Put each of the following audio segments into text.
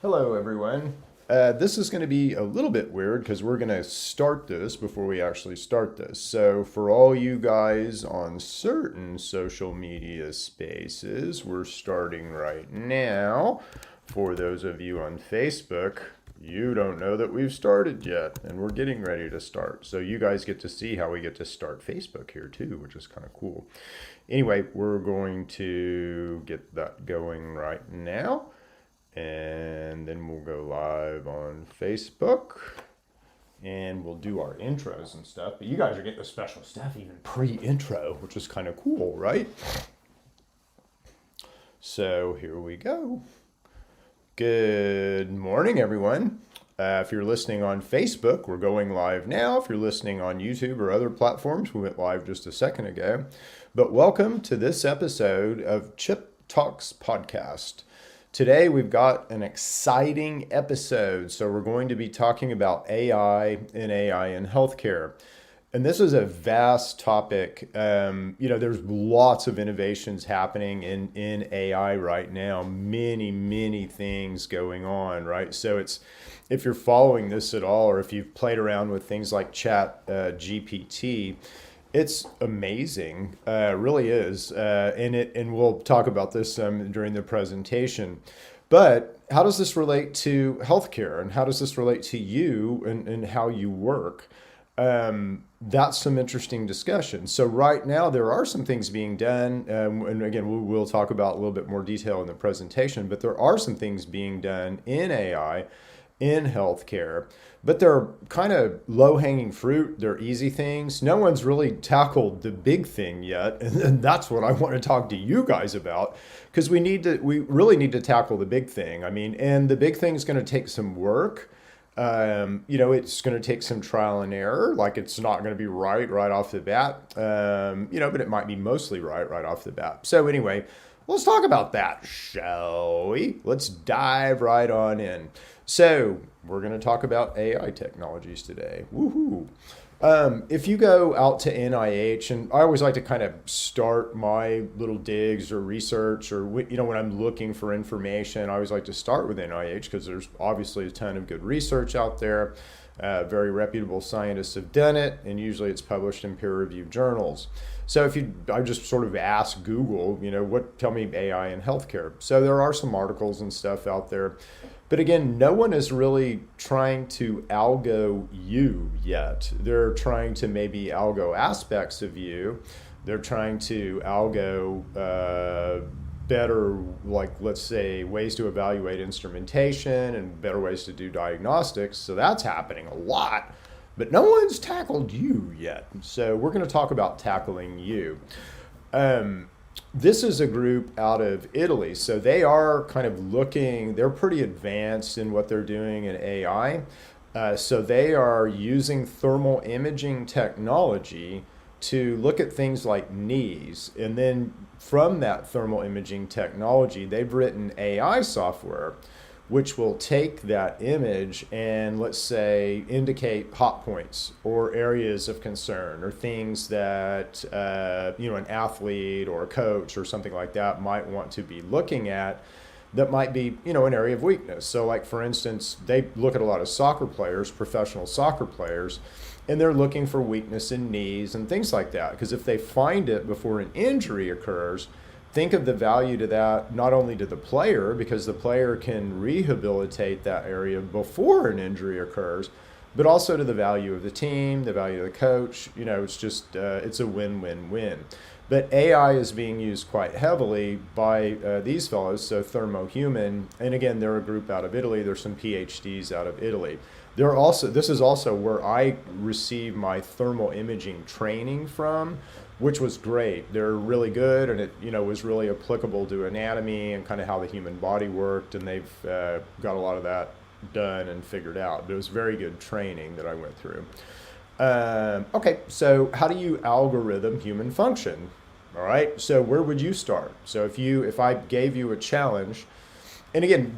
Hello, everyone. This is going to be a little bit weird because we're going to start this before we actually start this. So, for all you guys on certain social media spaces, we're starting right now. For those of you on Facebook, you don't know that we've started yet, and we're getting ready to start. So, you guys get to see how we get to start Facebook here, too, which is kind of cool. Anyway, we're going to get that going right now. And then we'll go live on Facebook and we'll do our intros and stuff. But you guys are getting the special stuff even pre-intro, which is kind of cool, right? So here we go. Good morning, everyone. If you're listening on Facebook, we're going live now. If you're listening on YouTube or other platforms, we went live just a second ago. But welcome to this episode of Chip Talks Podcast. Today we've got an exciting episode. So we're going to be talking about AI and AI in healthcare. And this is a vast topic. There's lots of innovations happening in AI right now. Many things going on, right? So if you're following this at all, or if you've played around with things like Chat GPT, it's amazing, really is, and we'll talk about this during the presentation. But how does this relate to healthcare, and how does this relate to you and how you work? That's some interesting discussion. So right now there are some things being done, and again we'll talk about a little bit more detail in the presentation. But there are some things being done in AI in healthcare, but they're kind of low-hanging fruit. They're easy things. No one's really tackled the big thing yet, and that's what I want to talk to you guys about, because we really need to tackle the big thing. And the big thing is going to take some work. It's going to take some trial and error. Like, it's not going to be right off the bat. But it might be mostly right off the bat. So anyway, let's talk about that, shall we? Let's dive right on in. So we're going to talk about AI technologies today. Woohoo! If you go out to NIH, and I always like to kind of start my little digs or research, or when I'm looking for information, I always like to start with NIH because there's obviously a ton of good research out there. Very reputable scientists have done it, and usually it's published in peer-reviewed journals. So I just sort of ask Google, tell me AI in healthcare. So there are some articles and stuff out there. But again, no one is really trying to algo you yet. They're trying to maybe algo aspects of you. They're trying to algo better, like, let's say, ways to evaluate instrumentation and better ways to do diagnostics. So that's happening a lot. But no one's tackled you yet. So we're going to talk about tackling you. This is a group out of Italy. So they are kind of they're pretty advanced in what they're doing in AI. So they are using thermal imaging technology to look at things like knees. And then from that thermal imaging technology, they've written AI software which will take that image and, let's say, indicate hot points or areas of concern or things that an athlete or a coach or something like that might want to be looking at that might be an area of weakness. So, like, for instance, they look at a lot of soccer players, professional soccer players, and they're looking for weakness in knees and things like that, because if they find it before an injury occurs, think of the value to that, not only to the player, because the player can rehabilitate that area before an injury occurs, but also to the value of the team, the value of the coach. It's just, it's a win-win-win. But AI is being used quite heavily by these fellows, so Thermo Human, and again, they're a group out of Italy. There's some PhDs out of Italy. This is also where I received my thermal imaging training from, which was great. They're really good, and it was really applicable to anatomy and kind of how the human body worked, and they've got a lot of that done and figured out. But it was very good training that I went through. Okay, so how do you algorithm human function? All right, so where would you start? So if I gave you a challenge, and again,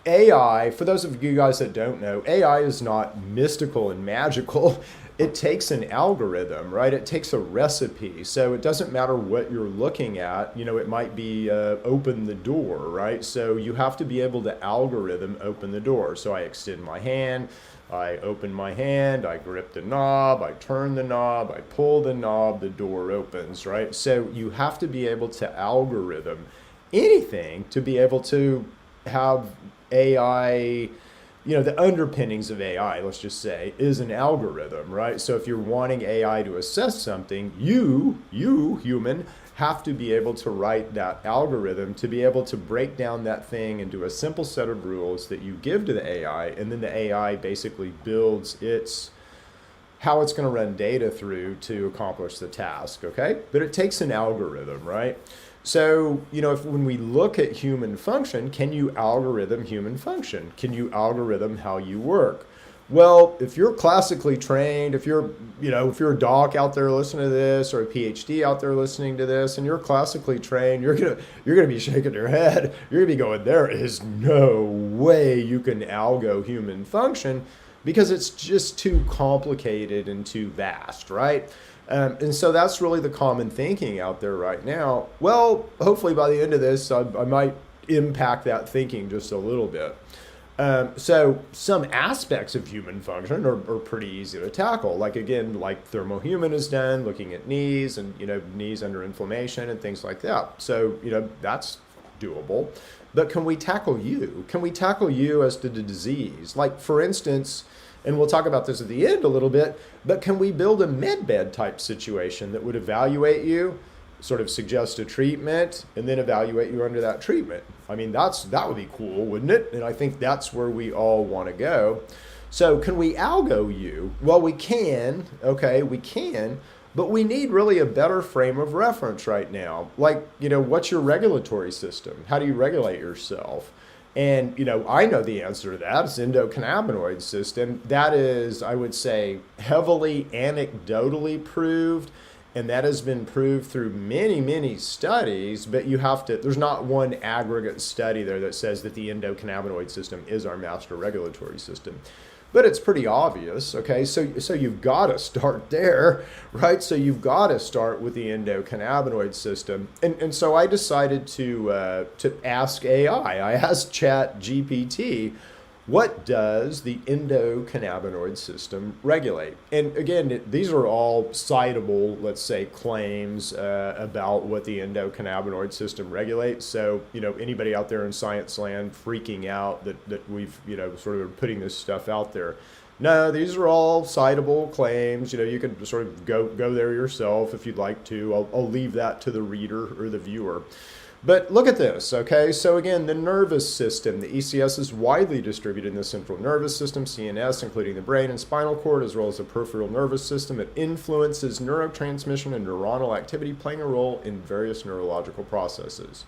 AI, for those of you guys that don't know, AI is not mystical and magical. It takes an algorithm, right? It takes a recipe. So it doesn't matter what you're looking at. It might be open the door, right? So you have to be able to algorithm open the door. So I extend my hand, I open my hand, I grip the knob, I turn the knob, I pull the knob, the door opens, right? So you have to be able to algorithm anything to be able to have AI. The underpinnings of AI, let's just say, is an algorithm, right? So if you're wanting AI to assess something, you human, have to be able to write that algorithm to be able to break down that thing into a simple set of rules that you give to the AI, and then the AI basically builds how it's going to run data through to accomplish the task, okay? But it takes an algorithm, right? So, when we look at human function, can you algorithm human function? Can you algorithm how you work? Well, if you're classically trained, if you're a doc out there listening to this, or a PhD out there listening to this, and you're classically trained, you're gonna be shaking your head. You're gonna be going, there is no way you can algo human function, because it's just too complicated and too vast, right? And so that's really the common thinking out there right now. Well, hopefully by the end of this, I might impact that thinking just a little bit. So some aspects of human function are pretty easy to tackle. Like Thermal Human has done, looking at knees and, knees under inflammation and things like that. So, that's doable. But can we tackle you? Can we tackle you as to the disease? Like, for instance, and we'll talk about this at the end a little bit, but can we build a Medbed type situation that would evaluate you, sort of suggest a treatment, and then evaluate you under that treatment? I mean, that would be cool, wouldn't it? And I think that's where we all want to go. So can we algo you? Well, we can, okay, we can, but we need really a better frame of reference right now. Like, what's your regulatory system? How do you regulate yourself? And, I know the answer to that. It's endocannabinoid system. That is, I would say, heavily anecdotally proved. And that has been proved through many, many studies. But there's not one aggregate study there that says that the endocannabinoid system is our master regulatory system. But it's pretty obvious, okay? So you've got to start there, right? So you've got to start with the endocannabinoid system. And so I decided to ask AI. I asked ChatGPT, what does the endocannabinoid system regulate? And again, these are all citable, let's say, claims about what the endocannabinoid system regulates. So, anybody out there in science land freaking out that we've, sort of putting this stuff out there. No, these are all citable claims. You can sort of go there yourself if you'd like to. I'll leave that to the reader or the viewer. But look at this, okay? So again, the nervous system, the ECS is widely distributed in the central nervous system, CNS, including the brain and spinal cord, as well as the peripheral nervous system. It influences neurotransmission and neuronal activity, playing a role in various neurological processes.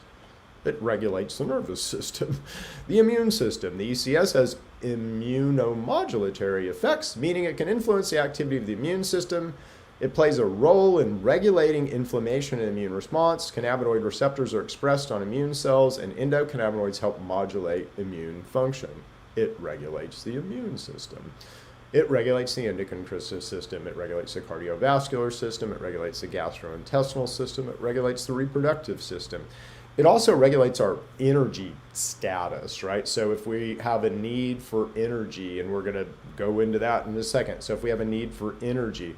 It regulates the nervous system. The immune system, the ECS has immunomodulatory effects, meaning it can influence the activity of the immune system. It plays a role in regulating inflammation and immune response. Cannabinoid receptors are expressed on immune cells, and endocannabinoids help modulate immune function. It regulates the immune system. It regulates the endocrine system. It regulates the cardiovascular system. It regulates the gastrointestinal system. It regulates the reproductive system. It also regulates our energy status, right? So if we have a need for energy, and we're going to go into that in a second. So if we have a need for energy,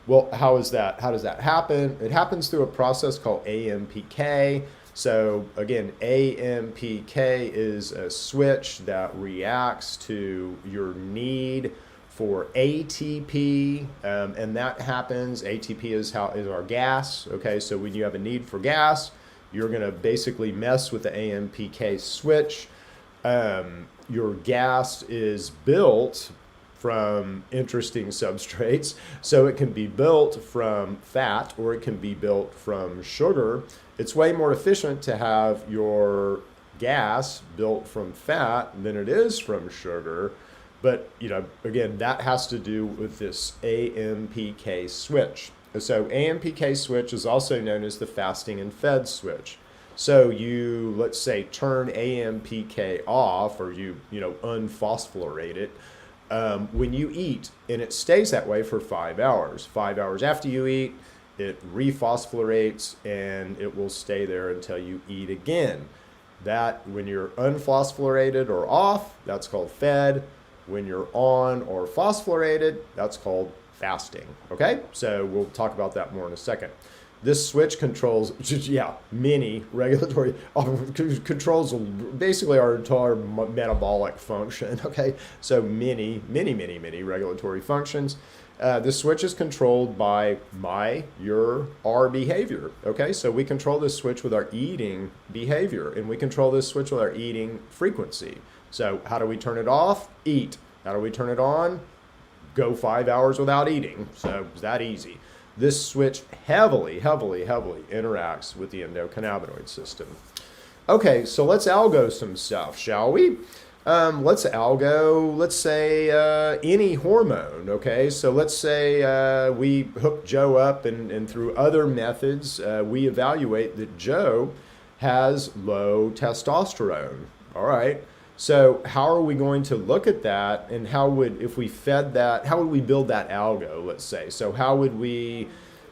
well, how does that happen? It happens through a process called AMPK. So again, AMPK is a switch that reacts to your need for ATP, and that happens. ATP is our gas. Okay, so when you have a need for gas, you're going to basically mess with the AMPK switch. Your gas is built from interesting substrates. So it can be built from fat, or it can be built from sugar. It's way more efficient to have your gas built from fat than it is from sugar. But, again, that has to do with this AMPK switch. So AMPK switch is also known as the fasting and fed switch. So you, let's say, turn AMPK off, or you unphosphorate it when you eat, and it stays that way for 5 hours. 5 hours after you eat, it rephosphorates, and it will stay there until you eat again. That, when you're unphosphorated or off, that's called fed. When you're on or phosphorated, that's called fasting. Okay, so we'll talk about that more in a second. This switch controls, many regulatory, controls basically our entire metabolic function. Okay, so many regulatory functions. This switch is controlled by our behavior. Okay, so we control this switch with our eating behavior, and we control this switch with our eating frequency. So how do we turn it off? Eat. How do we turn it on? Go 5 hours without eating. So it's that easy. This switch heavily interacts with the endocannabinoid system. Okay, so let's algo some stuff, shall we? Let's say any hormone, okay? So let's say we hook Joe up, and through other methods, we evaluate that Joe has low testosterone. All right. So how are we going to look at that, and if we fed that, how would we build that algo, let's say? So how would we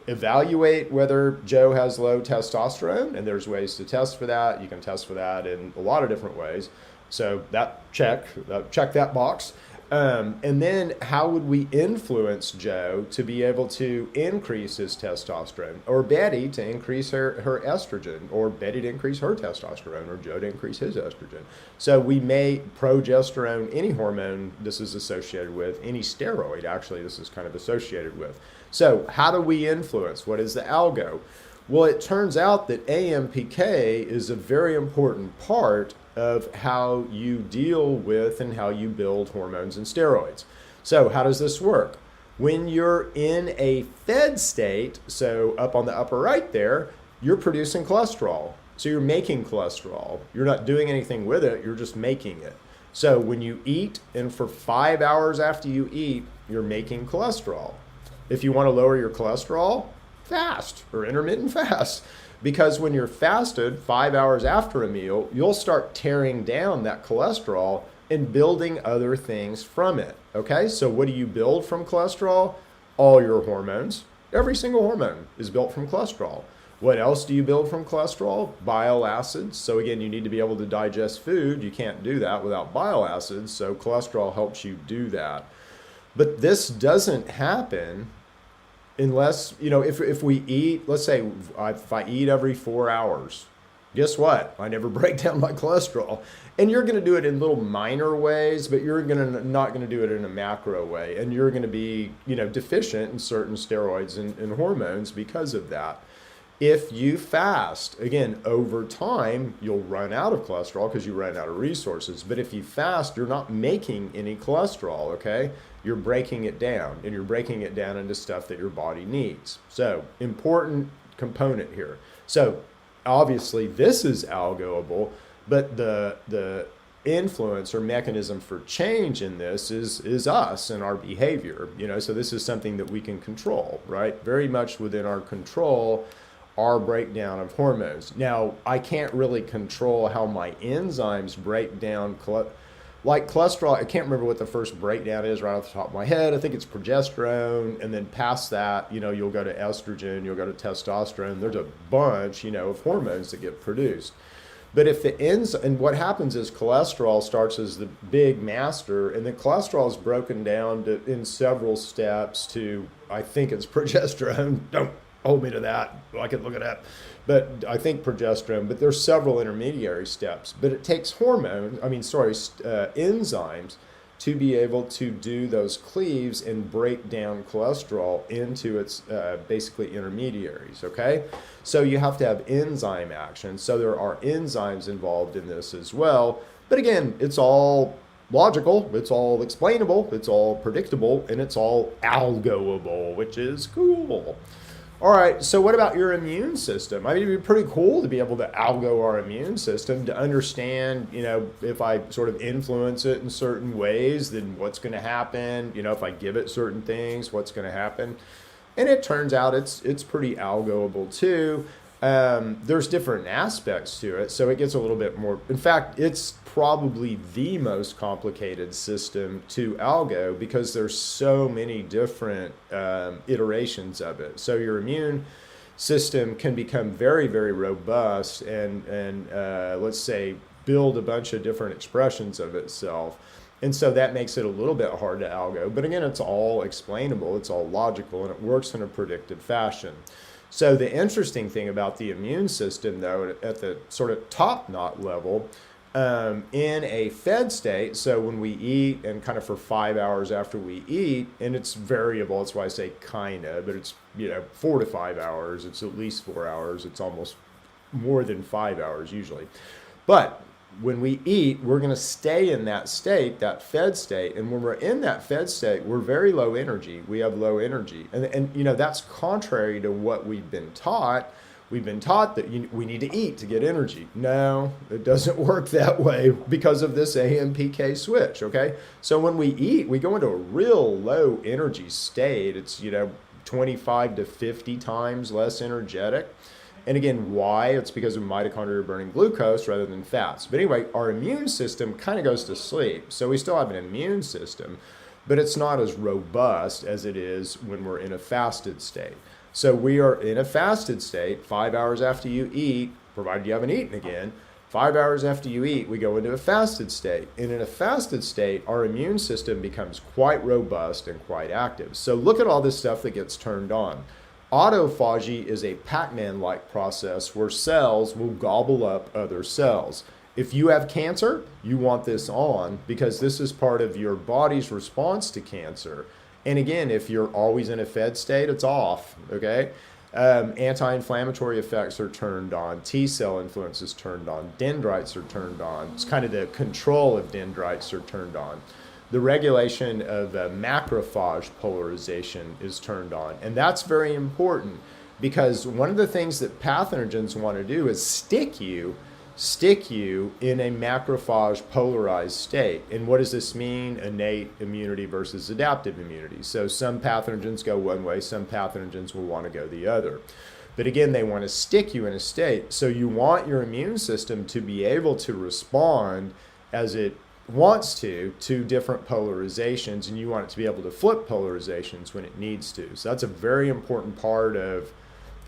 evaluate whether Joe has low testosterone? And there's ways to test for that. You can test for that in a lot of different ways. So check that box. And then how would we influence Joe to be able to increase his testosterone, or Betty to increase her estrogen, or Betty to increase her testosterone, or Joe to increase his estrogen? So we may progesterone, any hormone this is associated with, any steroid actually this is kind of associated with. So how do we influence? What is the algo? Well, it turns out that AMPK is a very important part of how you deal with and how you build hormones and steroids. So how does this work? When you're in a fed state, so up on the upper right there, you're producing cholesterol. So you're making cholesterol. You're not doing anything with it, you're just making it. So when you eat, and for 5 hours after you eat, you're making cholesterol. If you want to lower your cholesterol, fast or intermittent fast. Because when you're fasted 5 hours after a meal, you'll start tearing down that cholesterol and building other things from it. Okay, so what do you build from cholesterol? All your hormones. Every single hormone is built from cholesterol. What else do you build from cholesterol? Bile acids. So again, you need to be able to digest food. You can't do that without bile acids. So cholesterol helps you do that. But this doesn't happen unless, if we eat, let's say if I eat every 4 hours, guess what? I never break down my cholesterol. And you're going to do it in little minor ways, but you're not going to do it in a macro way. And you're going to be, deficient in certain steroids and hormones because of that. If you fast, again, over time, you'll run out of cholesterol because you run out of resources. But if you fast, you're not making any cholesterol, okay? You're breaking it down, and you're breaking it down into stuff that your body needs. So, important component here. So, obviously, this is algoable, but the influence or mechanism for change in this is us and our behavior. So this is something that we can control, right? Very much within our control, our breakdown of hormones. Now, I can't really control how my enzymes break down, like cholesterol. I can't remember what the first breakdown is right off the top of my head. I think it's progesterone, and then past that, you'll go to estrogen, you'll go to testosterone. There's a bunch, of hormones that get produced. But if and what happens is cholesterol starts as the big master, and then cholesterol is broken down in several steps to, I think it's progesterone. Don't hold me to that. I could look it up. But I think progesterone, but there's several intermediary steps. But it takes enzymes to be able to do those cleaves and break down cholesterol into its basically intermediaries, okay? So you have to have enzyme action. So there are enzymes involved in this as well. But again, it's all logical, it's all explainable, it's all predictable, and it's all algoable, which is cool. All right, so what about your immune system? I mean, it'd be pretty cool to be able to algo our immune system, to understand, if I sort of influence it in certain ways, then what's going to happen? If I give it certain things, what's going to happen? And it turns out it's pretty algoable too. There's different aspects to it, so it gets a little bit more. In fact, it's probably the most complicated system to algo because there's so many different iterations of it. So your immune system can become very, very robust and let's say build a bunch of different expressions of itself. And so that makes it a little bit hard to algo. But again, it's all explainable, it's all logical, and it works in a predictive fashion. So the interesting thing about the immune system, though, at the sort of top knot level, in a fed state, so when we eat and kind of for 5 hours after we eat, and it's variable, that's why I say kind of, but it's 4 to 5 hours, it's at least 4 hours, it's almost more than 5 hours usually. But when we eat, we're going to stay in that state, that fed state. And when we're in that fed state, we're very low energy. We have low energy. And that's contrary to what we've been taught. We've been taught that we need to eat to get energy. No, it doesn't work that way because of this AMPK switch, okay? So when we eat, we go into a real low energy state. It's, 25 to 50 times less energetic. And again, why? It's because of mitochondria are burning glucose rather than fats. But anyway, our immune system kind of goes to sleep. So we still have an immune system, but it's not as robust as it is when we're in a fasted state. So we are in a fasted state 5 hours after you eat, provided you haven't eaten again. 5 hours after you eat, we go into a fasted state. And in a fasted state, our immune system becomes quite robust and quite active. So look at all this stuff that gets turned on. Autophagy is a Pac-Man-like process where cells will gobble up other cells. If you have cancer, you want this on because this is part of your body's response to cancer. And again, if you're always in a fed state, it's off, okay? Anti-inflammatory effects are turned on. T-cell influence is turned on. Dendrites are turned on. It's kind of the control of dendrites are turned on. The regulation of macrophage polarization is turned on. And that's very important because one of the things that pathogens want to do is stick you in a macrophage polarized state. And what does this mean? Innate immunity versus adaptive immunity. So some pathogens go one way, some pathogens will want to go the other. But again, they want to stick you in a state. So you want your immune system to be able to respond as it wants to different polarizations, and you want it to be able to flip polarizations when it needs to. So that's a very important part of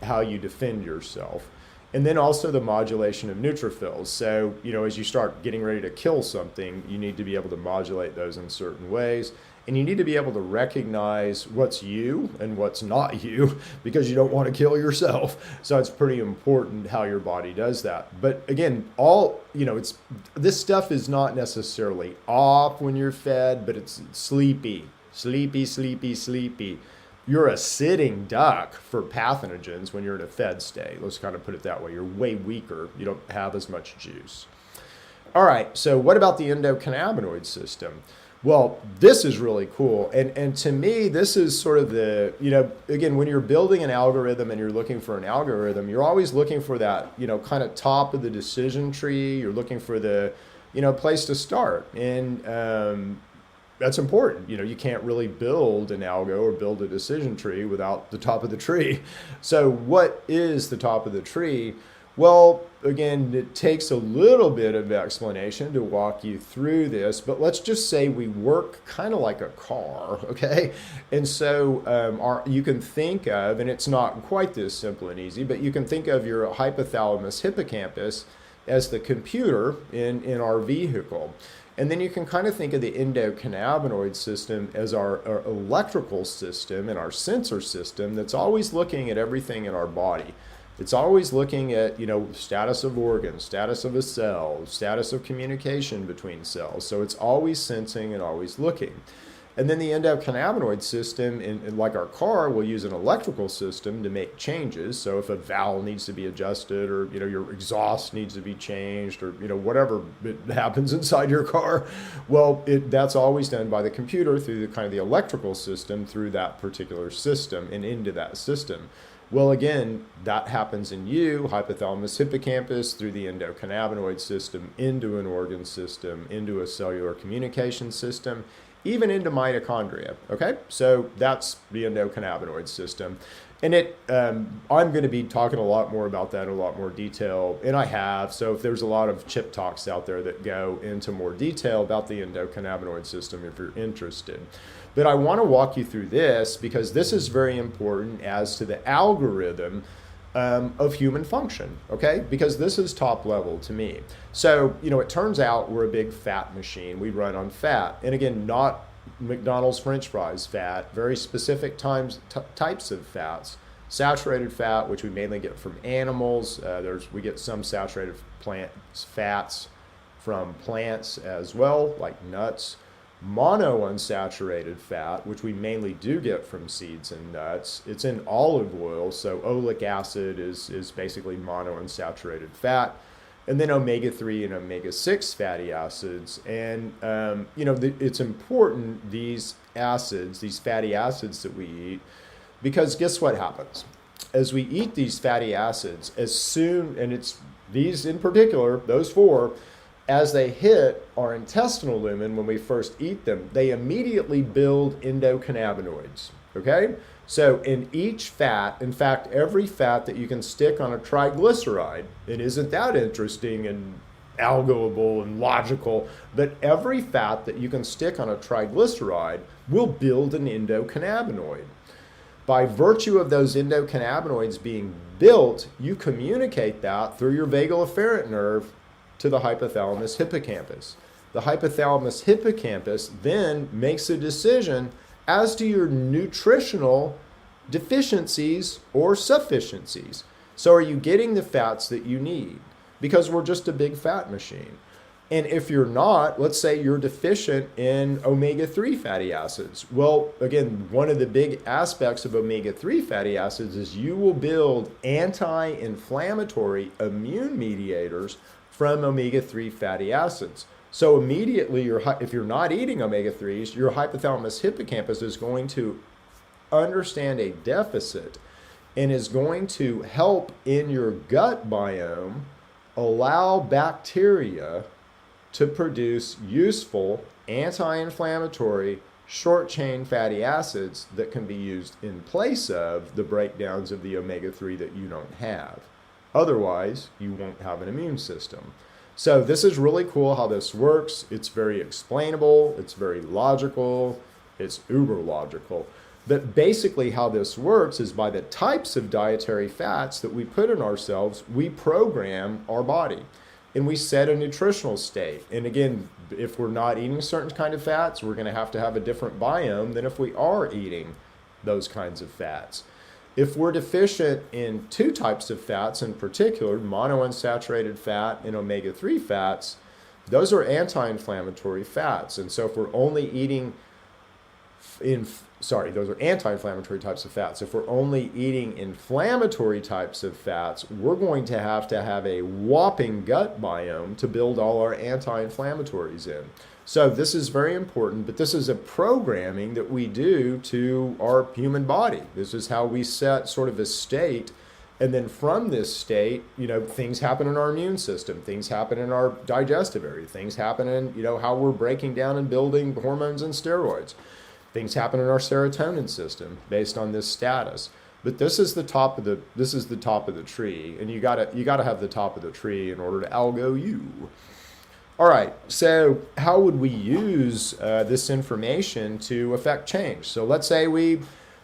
how you defend yourself. And then also the modulation of neutrophils. So, as you start getting ready to kill something, you need to be able to modulate those in certain ways. And you need to be able to recognize what's you and what's not you because you don't want to kill yourself. So it's pretty important how your body does that. But again, this stuff is not necessarily off when you're fed, but it's sleepy. You're a sitting duck for pathogens when you're in a fed state. Let's kind of put it that way. You're way weaker. You don't have as much juice. All right, so what about the endocannabinoid system? Well, this is really cool. And to me, this is sort of the, again, when you're building an algorithm and you're looking for an algorithm, you're always looking for that, kind of top of the decision tree. You're looking for the, place to start. And that's important. You can't really build an algo or build a decision tree without the top of the tree. So what is the top of the tree? Well, again, it takes a little bit of explanation to walk you through this, but let's just say we work kind of like a car, okay? And so you can think of, and it's not quite this simple and easy, but you can think of your hypothalamus hippocampus as the computer in our vehicle. And then you can kind of think of the endocannabinoid system as our electrical system and our sensor system that's always looking at everything in our body. It's always looking at, status of organs, status of a cell, status of communication between cells. So it's always sensing and always looking. And then the endocannabinoid system, like our car, will use an electrical system to make changes. So if a valve needs to be adjusted or, your exhaust needs to be changed or, whatever happens inside your car, well, that's always done by the computer through the kind of the electrical system through that particular system and into that system. Well, again, that happens in you, hypothalamus hippocampus, through the endocannabinoid system, into an organ system, into a cellular communication system, even into mitochondria, okay? So that's the endocannabinoid system. And I'm going to be talking a lot more about that in a lot more detail, and I have. So if there's a lot of chip talks out there that go into more detail about the endocannabinoid system, if you're interested. But I want to walk you through this because this is very important as to the algorithm of human function, okay? Because this is top level to me. So, it turns out we're a big fat machine. We run on fat. And again, not McDonald's French fries fat, very specific types of fats. Saturated fat, which we mainly get from animals. We get some saturated fats from plants as well, like nuts. Monounsaturated fat, which we mainly do get from seeds and nuts. It's in olive oil, so oleic acid is basically monounsaturated fat. And then omega-3 and omega-6 fatty acids. And, it's important, these fatty acids that we eat, because guess what happens? As we eat these fatty acids, and it's these in particular, those four, as they hit our intestinal lumen when we first eat them, they immediately build endocannabinoids, okay? So in each fat, in fact, every fat that you can stick on a triglyceride, it isn't that interesting and algoable and logical, but every fat that you can stick on a triglyceride will build an endocannabinoid. By virtue of those endocannabinoids being built, you communicate that through your vagal afferent nerve to the hypothalamus hippocampus. The hypothalamus hippocampus then makes a decision as to your nutritional deficiencies or sufficiencies. So are you getting the fats that you need? Because we're just a big fat machine. And if you're not, let's say you're deficient in omega-3 fatty acids. Well, again, one of the big aspects of omega-3 fatty acids is you will build anti-inflammatory immune mediators from omega-3 fatty acids. So immediately, if you're not eating omega-3s, your hypothalamus hippocampus is going to understand a deficit and is going to help in your gut biome allow bacteria to produce useful anti-inflammatory short-chain fatty acids that can be used in place of the breakdowns of the omega-3 that you don't have. Otherwise, you won't have an immune system. So this is really cool how this works. It's very explainable. It's very logical. It's uber logical. But basically how this works is by the types of dietary fats that we put in ourselves, we program our body. And we set a nutritional state. And again, if we're not eating certain kind of fats, we're going to have a different biome than if we are eating those kinds of fats. If we're deficient in two types of fats in particular, monounsaturated fat and omega-3 fats, those are anti-inflammatory fats. And so if we're only eating those are anti-inflammatory types of fats. If we're only eating inflammatory types of fats, we're going to have a whopping gut biome to build all our anti-inflammatories in. So this is very important, but this is a programming that we do to our human body. This is how we set sort of a state. And then from this state, things happen in our immune system, things happen in our digestive area, things happen in, how we're breaking down and building hormones and steroids. Things happen in our serotonin system based on this status. But this is the top of the tree, and you gotta have the top of the tree in order to algo you. All right, so how would we use this information to affect change? So let's say we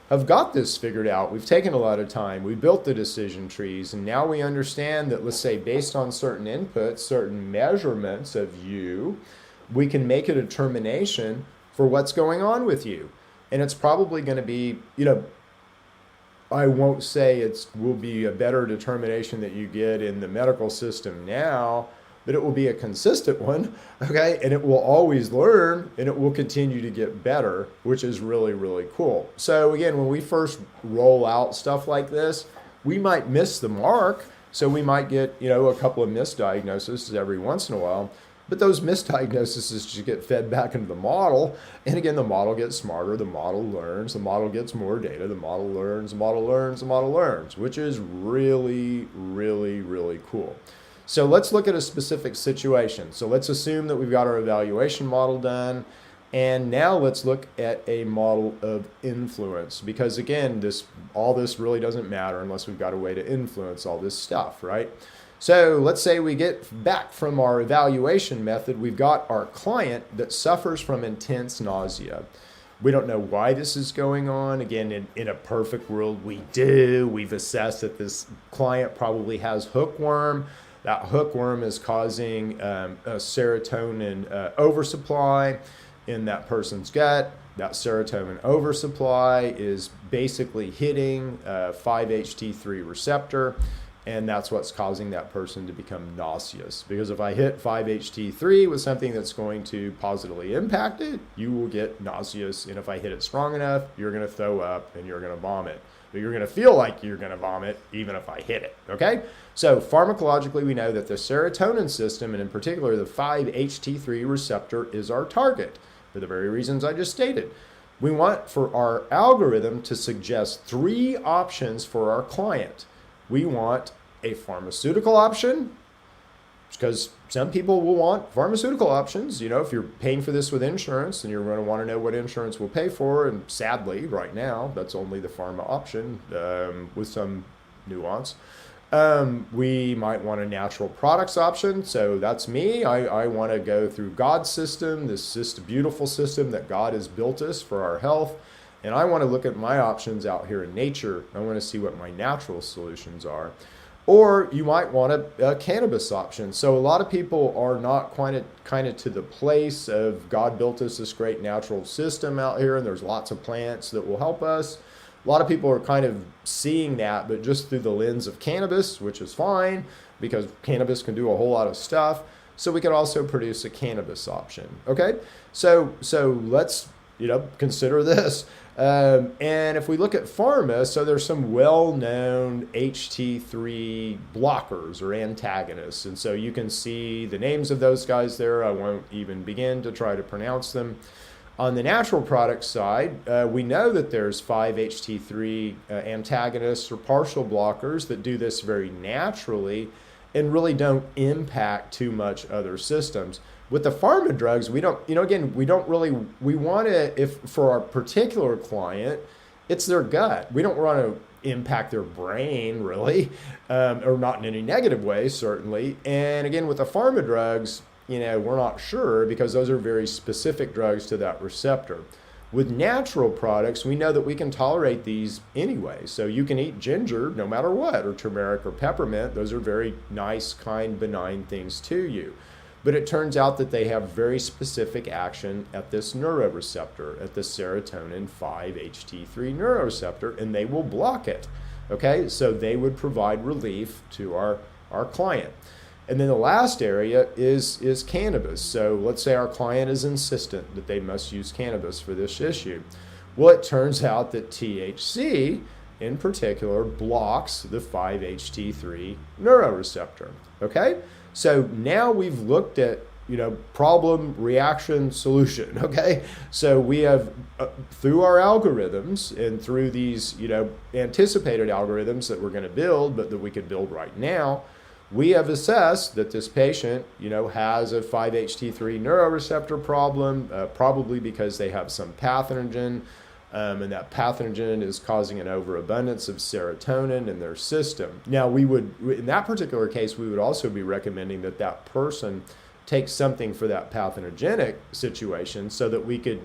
have got this figured out. We've taken a lot of time. We built the decision trees, and now we understand that, let's say, based on certain inputs, certain measurements of you, we can make a determination for what's going on with you. And it's probably going to be, I won't say it will be a better determination that you get in the medical system now, but it will be a consistent one, okay? And it will always learn, and it will continue to get better, which is really, really cool. So again, when we first roll out stuff like this, we might miss the mark. So we might get, a couple of misdiagnoses every once in a while. But those misdiagnoses just get fed back into the model. And again, the model gets smarter, the model learns, the model gets more data, the model learns, the model learns, the model learns, which is really, really, really cool. So let's look at a specific situation. So let's assume that we've got our evaluation model done, And now let's look at a model of influence, because again, all this really doesn't matter unless we've got a way to influence all this stuff, right? So let's say we get back from our evaluation method, we've got our client that suffers from intense nausea. We don't know why this is going on. Again, in a perfect world, we do. We've assessed that this client probably has hookworm. That hookworm is causing a serotonin oversupply in that person's gut. That serotonin oversupply is basically hitting 5-HT3 receptor, and that's what's causing that person to become nauseous. Because if I hit 5-HT3 with something that's going to positively impact it, you will get nauseous. And if I hit it strong enough, you're going to throw up and you're going to vomit. But you're going to feel like you're going to vomit even if I hit it, okay? So pharmacologically, we know that the serotonin system, and in particular the 5-HT3 receptor, is our target for the very reasons I just stated. We want for our algorithm to suggest 3 options for our client. We want a pharmaceutical option, because some people will want pharmaceutical options. You know, if you're paying for this with insurance, then you're going to want to know what insurance will pay for. And sadly, right now, that's only the pharma option with some nuance. We might want a natural products option. So that's me. I want to go through God's system, this beautiful system that God has built us for our health. And I want to look at my options out here in nature. I want to see what my natural solutions are. Or you might want a cannabis option. So a lot of people are not kind of to the place of God built us this great natural system out here, and there's lots of plants that will help us. A lot of people are kind of seeing that, but just through the lens of cannabis, which is fine because cannabis can do a whole lot of stuff. So we can also produce a cannabis option. Okay, so let's consider this. And if we look at pharma, so there's some well-known HT3 blockers or antagonists. And so you can see the names of those guys there. I won't even begin to try to pronounce them. On the natural product side, we know that there's 5-HT3 antagonists or partial blockers that do this very naturally and really don't impact too much other systems. With the pharma drugs, we don't, we want to, if for our particular client, it's their gut. We don't want to impact their brain really, or not in any negative way, certainly. And again, with the pharma drugs, we're not sure because those are very specific drugs to that receptor. With natural products, we know that we can tolerate these anyway. So you can eat ginger no matter what, or turmeric or peppermint. Those are very nice, kind, benign things to you. But it turns out that they have very specific action at this neuroreceptor, at the serotonin 5-HT3 neuroreceptor, and they will block it. Okay, so they would provide relief to our client. And then the last area is cannabis. So let's say our client is insistent that they must use cannabis for this issue. Well, it turns out that THC in particular blocks the 5-HT3 neuroreceptor. Okay? So now we've looked at, problem, reaction, solution, okay? So we have, through our algorithms and through these, anticipated algorithms that we're going to build, but that we could build right now, we have assessed that this patient, has a 5-HT3 neuroreceptor problem, probably because they have some pathogen, and that pathogen is causing an overabundance of serotonin in their system. Now, in that particular case, we would also be recommending that person take something for that pathogenic situation so that we could,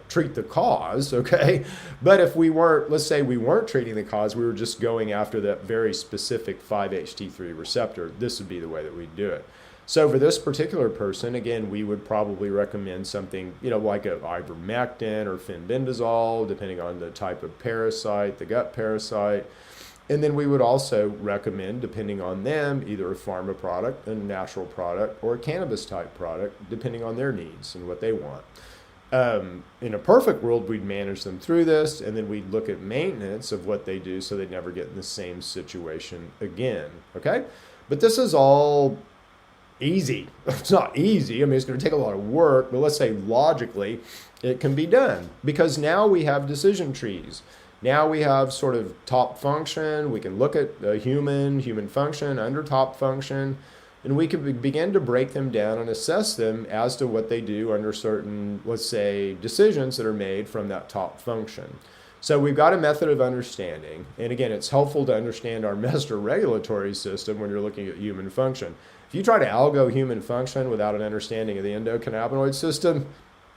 treat the cause, okay? But if let's say we weren't treating the cause, we were just going after that very specific 5-HT3 receptor, this would be the way that we'd do it. So for this particular person, again, we would probably recommend something, like a ivermectin or fenbendazole, depending on the type of parasite, the gut parasite. And then we would also recommend, depending on them, either a pharma product, a natural product, or a cannabis type product, depending on their needs and what they want. In a perfect world, we'd manage them through this, and then we'd look at maintenance of what they do so they never get in the same situation again, okay? But this is all easy. It's not easy. I mean, it's going to take a lot of work, but let's say logically it can be done because now we have decision trees. Now we have sort of top function. We can look at the human function under top function. and we can begin to break them down and assess them as to what they do under certain, let's say, decisions that are made from that top function. So we've got a method of understanding, and again, it's helpful to understand our master regulatory system when you're looking at human function. If you try to algo human function without an understanding of the endocannabinoid system,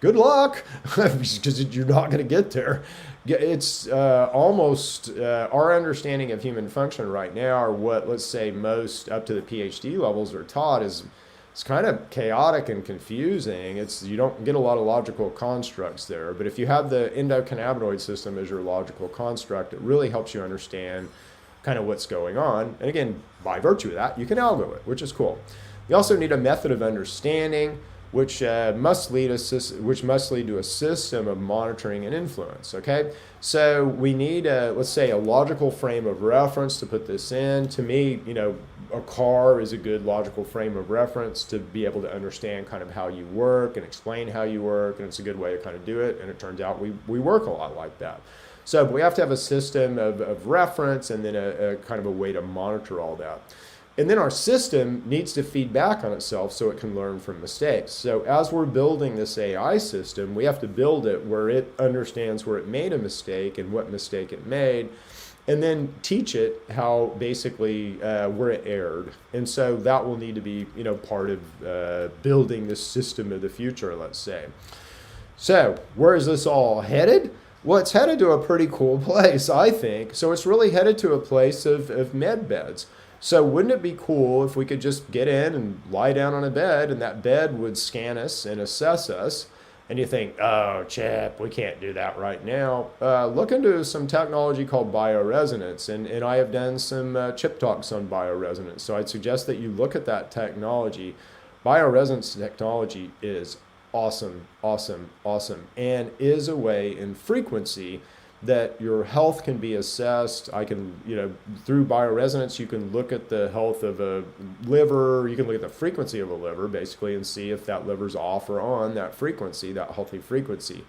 good luck, because you're not going to get there. It's almost our understanding of human function right now, or what, let's say, most up to the PhD levels are taught, is it's kind of chaotic and confusing. You don't get a lot of logical constructs there. But if you have the endocannabinoid system as your logical construct, it really helps you understand kind of what's going on. And again, by virtue of that, you can algo it, which is cool. You also need a method of understanding, which must lead to a system of monitoring and influence. Okay, so we need let's say, a logical frame of reference to put this in. To me, a car is a good logical frame of reference to be able to understand kind of how you work and explain how you work, and it's a good way to kind of do it. And it turns out we work a lot like that. So we have to have a system of reference, and then a kind of a way to monitor all that. And then our system needs to feed back on itself so it can learn from mistakes. So as we're building this AI system, we have to build it where it understands where it made a mistake and what mistake it made, and then teach it how basically where it erred. And so that will need to be part of building the system of the future, let's say. So where is this all headed? Well, it's headed to a pretty cool place, I think. So it's really headed to a place of med beds. So wouldn't it be cool if we could just get in and lie down on a bed, and that bed would scan us and assess us? And you think, oh, Chip, we can't do that right now. Look into some technology called Bioresonance, and I have done some chip talks on Bioresonance. So I'd suggest that you look at that technology. Bioresonance technology is awesome, awesome, awesome, and is a way in frequency that your health can be assessed. I can, through bioresonance, you can look at the health of a liver, you can look at the frequency of a liver, basically, and see if that liver's off or on that frequency, that healthy frequency.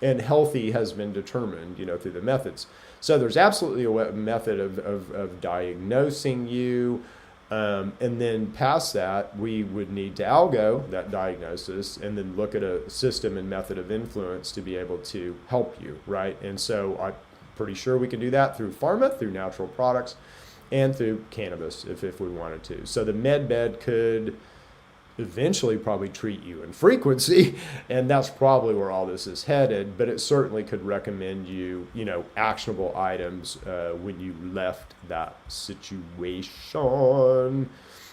And healthy has been determined, through the methods. So there's absolutely a method of diagnosing you. And then past that, we would need to algo that diagnosis and then look at a system and method of influence to be able to help you, right? And so I'm pretty sure we can do that through pharma, through natural products, and through cannabis if we wanted to. So the Medbed could eventually probably treat you in frequency, and that's probably where all this is headed, but it certainly could recommend you, actionable items when you left that situation.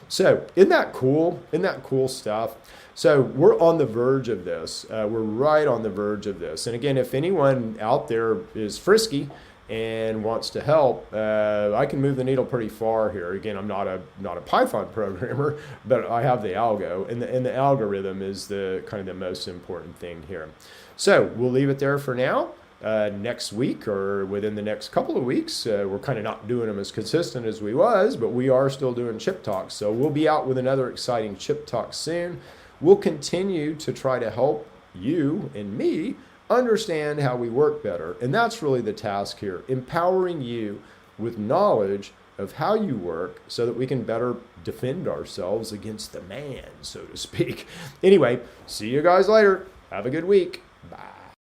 So isn't that cool? Isn't that cool stuff? So we're on the verge of this. We're right on the verge of this. And again, if anyone out there is frisky and wants to help, I can move the needle pretty far here. Again, I'm not a Python programmer, but I have the algo, and the algorithm is the kind of the most important thing here. So we'll leave it there for now. Next week, or within the next couple of weeks, we're kind of not doing them as consistent as we was, but we are still doing chip talks. So we'll be out with another exciting chip talk soon. We'll continue to try to help you and me understand how we work better. And that's really the task here, empowering you with knowledge of how you work so that we can better defend ourselves against the man, so to speak. Anyway, see you guys later. Have a good week. Bye.